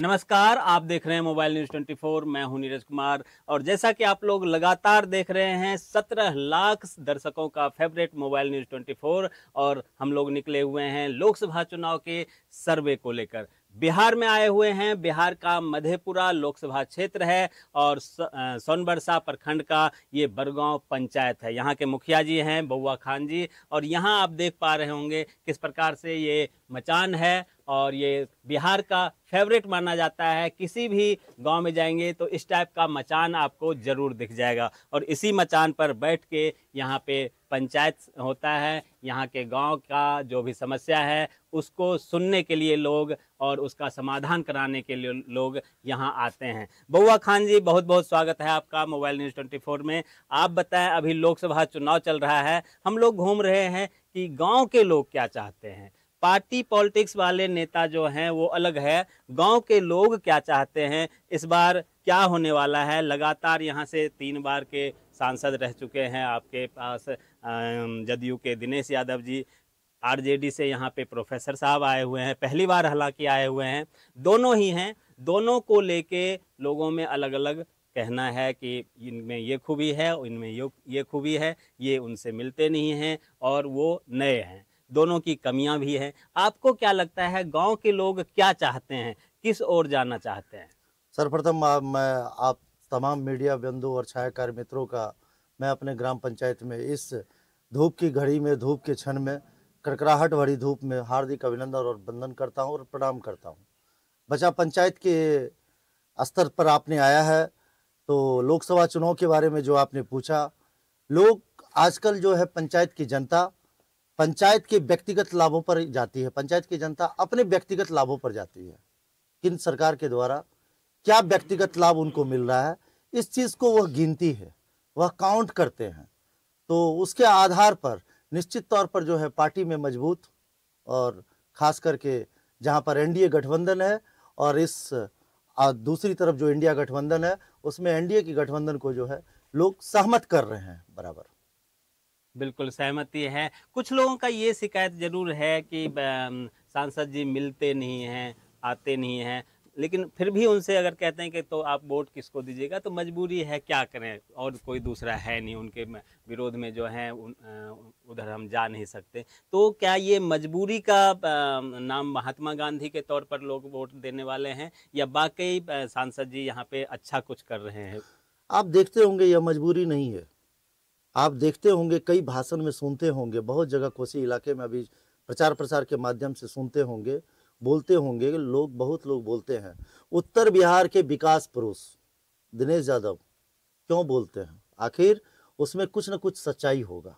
नमस्कार, आप देख रहे हैं मोबाइल न्यूज़ 24। मैं हूं नीरज कुमार और जैसा कि आप लोग लगातार देख रहे हैं 17 लाख दर्शकों का फेवरेट मोबाइल न्यूज़ 24 और हम लोग निकले हुए हैं लोकसभा चुनाव के सर्वे को लेकर। बिहार में आए हुए हैं। बिहार का मधेपुरा लोकसभा क्षेत्र है और सोनबरसा प्रखंड का ये बरगांव पंचायत है। यहाँ के मुखिया जी हैं बउआ खान जी और यहाँ आप देख पा रहे होंगे किस प्रकार से ये मचान है और ये बिहार का फेवरेट माना जाता है। किसी भी गांव में जाएंगे तो इस टाइप का मचान आपको ज़रूर दिख जाएगा और इसी मचान पर बैठ के यहाँ पे पंचायत होता है। यहाँ के गांव का जो भी समस्या है उसको सुनने के लिए लोग और उसका समाधान कराने के लिए लोग यहाँ आते हैं। बउआ खान जी, बहुत बहुत स्वागत है आपका मोबाइल न्यूज़ 24 में। आप बताएं, अभी लोकसभा चुनाव चल रहा है, हम लोग घूम रहे हैं कि गांव के लोग क्या चाहते हैं। पार्टी पॉलिटिक्स वाले नेता जो हैं वो अलग है, गांव के लोग क्या चाहते हैं, इस बार क्या होने वाला है। लगातार यहाँ से 3 बार के सांसद रह चुके हैं आपके पास जदयू के दिनेश यादव जी, आरजेडी से यहाँ पे प्रोफेसर साहब आए हुए हैं, पहली बार हालांकि आए हुए हैं। दोनों ही हैं, दोनों को लेके लोगों में अलग अलग कहना है कि इनमें ये खूबी है, इनमें ये खूबी है, ये उनसे मिलते नहीं हैं और वो नए हैं। दोनों की कमियां भी हैं। आपको क्या लगता है, गांव के लोग क्या चाहते हैं, किस ओर जाना चाहते हैं? सर्वप्रथम मैं आप तमाम मीडिया बंधु और छायाकार मित्रों का मैं अपने ग्राम पंचायत में इस धूप की घड़ी में, धूप के क्षण में, कड़कड़ाहट भरी धूप में हार्दिक अभिनंदन और वंदन करता हूं और प्रणाम करता हूं। बचा पंचायत के स्तर पर आपने आया है तो लोकसभा चुनाव के बारे में जो आपने पूछा, लोग आजकल जो है पंचायत की जनता पंचायत के व्यक्तिगत लाभों पर जाती है। पंचायत की जनता अपने व्यक्तिगत लाभों पर जाती है। किन सरकार के द्वारा क्या व्यक्तिगत लाभ उनको मिल रहा है, इस चीज को वह गिनती है, वह काउंट करते हैं। तो उसके आधार पर निश्चित तौर पर जो है पार्टी में मजबूत और खास करके जहां पर एनडीए गठबंधन है और इस दूसरी तरफ जो इंडिया गठबंधन है उसमें एनडीए की गठबंधन को जो है लोग सहमत कर रहे हैं बराबर। बिल्कुल सहमति है। कुछ लोगों का ये शिकायत जरूर है कि सांसद जी मिलते नहीं हैं, आते नहीं हैं, लेकिन फिर भी उनसे अगर कहते हैं कि तो आप वोट किसको दीजिएगा, तो मजबूरी है, क्या करें, और कोई दूसरा है नहीं। उनके विरोध में जो है उधर हम जा नहीं सकते। तो क्या ये मजबूरी का नाम महात्मा गांधी के तौर पर लोग वोट देने वाले हैं या वाकई सांसद जी यहाँ पे अच्छा कुछ कर रहे हैं? आप देखते होंगे यह मजबूरी नहीं है। आप देखते होंगे, कई भाषण में सुनते होंगे, बहुत जगह कोसी इलाके में अभी प्रचार प्रसार के माध्यम से सुनते होंगे, बोलते होंगे लोग, बहुत लोग बोलते हैं उत्तर बिहार के विकास पुरुष दिनेश यादव क्यों बोलते हैं, आखिर उसमें कुछ न कुछ सच्चाई होगा।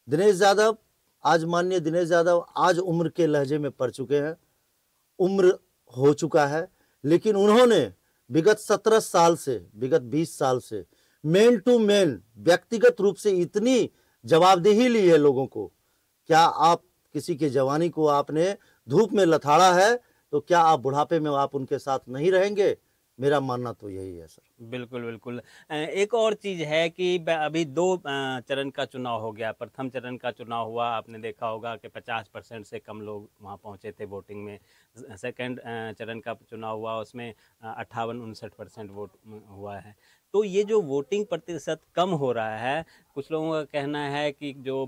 दिनेश यादव आज, माननीय दिनेश यादव आज उम्र के लहजे में पड़ चुके हैं, उम्र हो चुका है, लेकिन उन्होंने विगत 17 साल से, विगत 20 साल से मेन टू मेन व्यक्तिगत रूप से इतनी जवाबदेही ली है लोगों को। क्या आप किसी के जवानी को आपने धूप में लथाड़ा है तो क्या आप बुढ़ापे में आप उनके साथ नहीं रहेंगे? मेरा मानना तो यही है सर। बिल्कुल बिल्कुल। एक और चीज़ है कि अभी 2 चरण का चुनाव हो गया। प्रथम चरण का चुनाव हुआ, आपने देखा होगा कि 50% से कम लोग वहाँ पहुँचे थे वोटिंग में। सेकंड चरण का चुनाव हुआ, उसमें 58-59% वोट हुआ है। तो ये जो वोटिंग प्रतिशत कम हो रहा है, कुछ लोगों का कहना है कि जो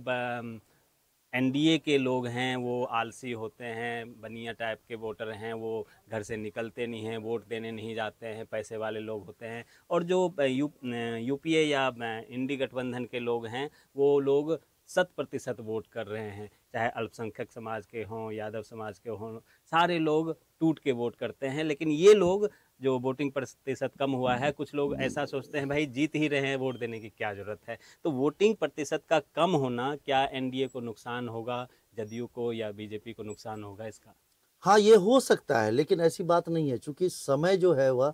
एनडीए के लोग हैं वो आलसी होते हैं, बनिया टाइप के वोटर हैं, वो घर से निकलते नहीं हैं, वोट देने नहीं जाते हैं, पैसे वाले लोग होते हैं। और जो यूपीए या इंडी गठबंधन के लोग हैं वो लोग 100% वोट कर रहे हैं, चाहे अल्पसंख्यक समाज के हों, यादव समाज के हों, सारे लोग टूट के वोट करते हैं। लेकिन ये लोग जो वोटिंग प्रतिशत कम हुआ है, कुछ लोग ऐसा सोचते हैं भाई जीत ही रहे हैं, वोट देने की क्या ज़रूरत है। तो वोटिंग प्रतिशत का कम होना क्या एनडीए को नुकसान होगा, जदयू को या बीजेपी को नुकसान होगा इसका? हाँ, ये हो सकता है, लेकिन ऐसी बात नहीं है, चूंकि समय जो है वह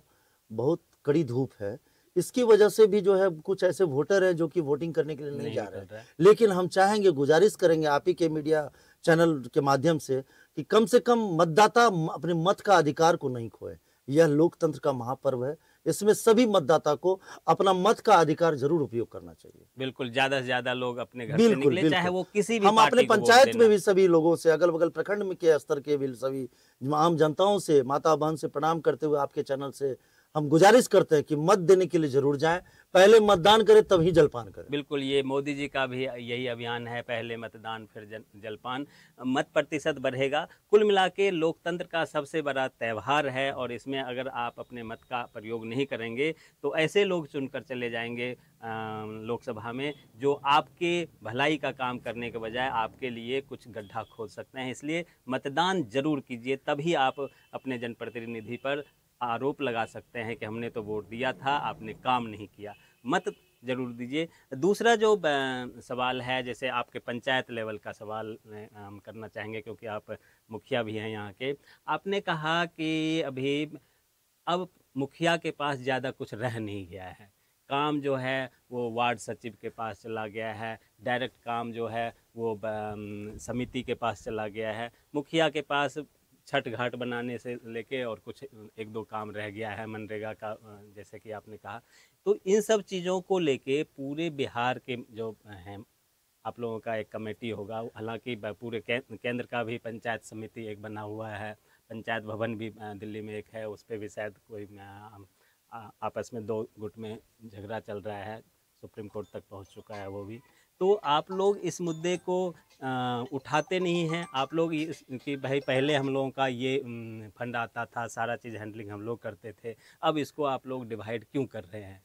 बहुत कड़ी धूप है, इसकी वजह से भी जो है कुछ ऐसे वोटर हैं जो कि वोटिंग करने के लिए नहीं जा रहे हैं। लेकिन हम चाहेंगे, गुजारिश करेंगे आप ही के मीडिया चैनल के माध्यम से कि कम मतदाता अपने मत का अधिकार को नहीं खोए। यह लोकतंत्र का महापर्व है, इसमें सभी मतदाता को अपना मत का अधिकार जरूर उपयोग करना चाहिए। बिल्कुल, ज़्यादा से ज़्यादा लोग अपने घर से बिल्कुल निकले, चाहे बिल्कुल। वो किसी भी हम अपने पार्टी को वोट पंचायत में देना। भी सभी लोगों से, अगल बगल प्रखंड में के स्तर के भी सभी आम जनताओं से, माता बहन से प्रणाम करते हुए आपके चैनल से हम गुजारिश करते हैं कि मत देने के लिए जरूर जाएं, पहले मतदान करें तभी जलपान करें। बिल्कुल, ये मोदी जी का भी यही अभियान है, पहले मतदान फिर जलपान। मत प्रतिशत बढ़ेगा। कुल मिला के लोकतंत्र का सबसे बड़ा त्यौहार है और इसमें अगर आप अपने मत का प्रयोग नहीं करेंगे तो ऐसे लोग चुनकर चले जाएंगे लोकसभा में, जो आपके भलाई का काम करने के बजाय आपके लिए कुछ गड्ढा खोद सकते हैं। इसलिए मतदान जरूर कीजिए, तभी आप अपने जनप्रतिनिधि पर आरोप लगा सकते हैं कि हमने तो वोट दिया था, आपने काम नहीं किया। मत जरूर दीजिए। दूसरा जो सवाल है, जैसे आपके पंचायत लेवल का सवाल हम करना चाहेंगे, क्योंकि आप मुखिया भी हैं यहाँ के। आपने कहा कि अभी अब मुखिया के पास ज़्यादा कुछ रह नहीं गया है, काम जो है वो वार्ड सचिव के पास चला गया है, डायरेक्ट काम जो है वो समिति के पास चला गया है, मुखिया के पास छठ घाट बनाने से लेके और कुछ एक दो काम रह गया है, मनरेगा का जैसे कि आपने कहा। तो इन सब चीज़ों को लेके पूरे बिहार के जो हैं, आप लोगों का एक कमेटी होगा, हालांकि पूरे केंद्र का भी पंचायत समिति एक बना हुआ है, पंचायत भवन भी दिल्ली में एक है, उस पर भी शायद कोई आपस में दो गुट में झगड़ा चल रहा है, सुप्रीम कोर्ट तक पहुंच चुका है वो भी। तो आप लोग इस मुद्दे को उठाते नहीं हैं। आप लोग कि भाई पहले हम लोगों का ये फंड आता था, सारा चीज़ हैंडलिंग हम लोग करते थे, अब इसको आप लोग डिवाइड क्यों कर रहे हैं?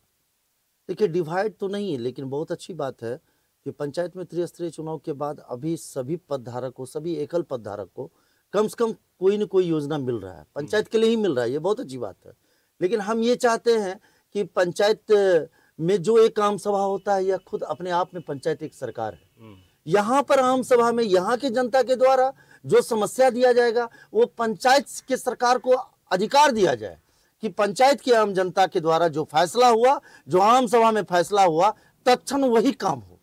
देखिए, डिवाइड तो नहीं है, लेकिन बहुत अच्छी बात है कि पंचायत में त्रिस्तरीय चुनाव के बाद अभी सभी पदधारक को, सभी एकल पदधारक को कम से कम कोई न कोई योजना मिल रहा है, पंचायत के लिए ही मिल रहा है, ये बहुत अच्छी बात है। लेकिन हम ये चाहते हैं कि पंचायत में जो एक आम सभा होता है, यह खुद अपने आप में पंचायत एक सरकार है। यहाँ पर आम सभा में यहाँ की जनता के द्वारा जो समस्या दिया जाएगा, वो पंचायत के सरकार को अधिकार दिया जाए कि पंचायत की आम जनता के द्वारा जो फैसला हुआ, जो आम सभा में फैसला हुआ, तत्क्षण वही काम हो,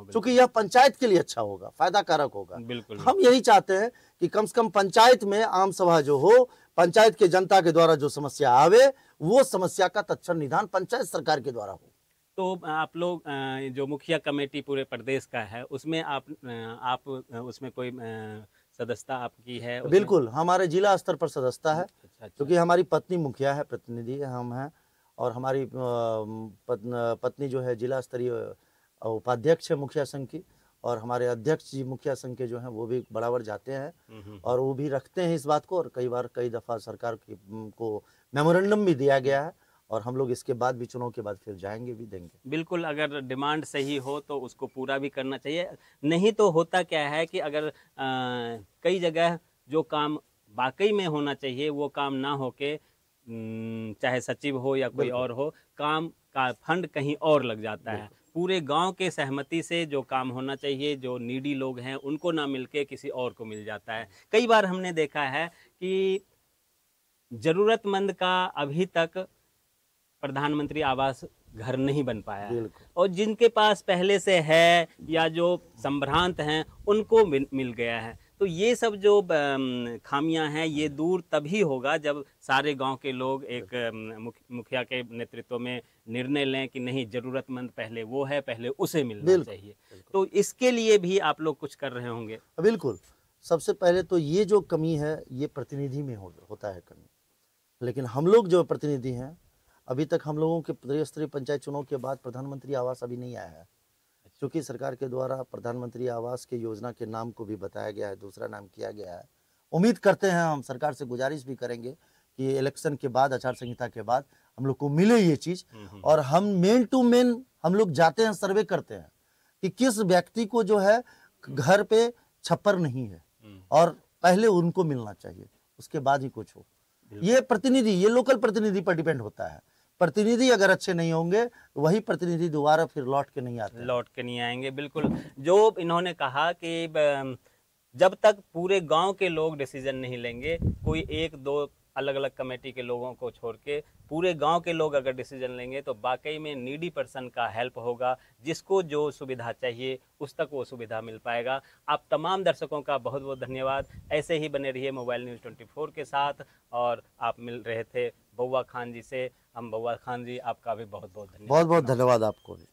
क्योंकि यह पंचायत के लिए अच्छा होगा, फायदा कारक होगा। बिल्कुल, हम यही चाहते हैं कि कम से कम पंचायत में आम सभा जो हो, पंचायत के जनता के द्वारा जो समस्या आवे, वो समस्या का तत्क्षण निदान पंचायत सरकार के द्वारा हो। तो आप लोग जो मुखिया कमेटी पूरे प्रदेश का है, उसमें आप उसमें कोई सदस्यता आपकी है? बिल्कुल, हमारे जिला स्तर पर सदस्यता है, क्योंकि हमारी पत्नी मुखिया है, प्रतिनिधि हम हैं, और हमारी पत्नी जो है जिला स्तरीय उपाध्यक्ष है मुखिया संघ की, और हमारे अध्यक्ष जी मुखिया संघ के जो हैं वो भी बराबर जाते हैं और वो भी रखते हैं इस बात को, और कई दफ़ा सरकार को मेमोरेंडम भी दिया गया है, और हम लोग इसके बाद भी चुनाव के बाद फिर जाएंगे भी, देंगे। बिल्कुल, अगर डिमांड सही हो तो उसको पूरा भी करना चाहिए। नहीं तो होता क्या है कि अगर कई जगह जो काम वाकई में होना चाहिए वो काम ना होके, चाहे सचिव हो या कोई और हो, काम का फंड कहीं और लग जाता है। पूरे गांव के सहमति से जो काम होना चाहिए, जो नीडी लोग हैं उनको ना मिलके किसी और को मिल जाता है। कई बार हमने देखा है कि ज़रूरतमंद का अभी तक प्रधानमंत्री आवास घर नहीं बन पाया है, और जिनके पास पहले से है या जो संभ्रांत हैं उनको मिल गया है। तो ये सब जो खामियां हैं, ये दूर तभी होगा जब सारे गांव के लोग एक मुखिया के नेतृत्व में निर्णय लें कि नहीं, ज़रूरतमंद पहले वो है, पहले उसे मिलना चाहिए। तो इसके लिए भी आप लोग कुछ कर रहे होंगे? बिल्कुल, सबसे पहले तो ये जो कमी है ये प्रतिनिधि में होता है कमी, लेकिन हम लोग जो प्रतिनिधि हैं, अभी तक हम लोगों के त्रिस्तरीय पंचायत चुनाव के बाद प्रधानमंत्री आवास अभी नहीं आया है, क्योंकि सरकार के द्वारा प्रधानमंत्री आवास के योजना के नाम को भी बताया गया है, दूसरा नाम किया गया है। उम्मीद करते हैं, हम सरकार से गुजारिश भी करेंगे कि इलेक्शन के बाद, आचार संहिता के बाद हम लोग को मिले ये चीज़, और हम मेन टू मेन हम लोग जाते हैं, सर्वे करते हैं कि किस व्यक्ति को जो है घर पे छप्पर नहीं है, और पहले उनको मिलना चाहिए, उसके बाद ही कुछ हो। ये प्रतिनिधि, ये लोकल प्रतिनिधि पर डिपेंड होता है। प्रतिनिधि अगर अच्छे नहीं होंगे तो वही प्रतिनिधि दोबारा फिर लौट के नहीं आएंगे। बिल्कुल, जो इन्होंने कहा कि जब तक पूरे गांव के लोग डिसीजन नहीं लेंगे, कोई एक दो अलग अलग कमेटी के लोगों को छोड़ के पूरे गांव के लोग अगर डिसीजन लेंगे तो वाकई में नीडी पर्सन का हेल्प होगा, जिसको जो सुविधा चाहिए उस तक वो सुविधा मिल पाएगा। आप तमाम दर्शकों का बहुत बहुत धन्यवाद। ऐसे ही बने रहिए मोबाइल न्यूज़ 24 के साथ। और आप मिल रहे थे बउआ खान जी से। हम बउआ खान जी, आपका भी बहुत बहुत धन्यवाद। बहुत बहुत धन्यवाद आपको भी।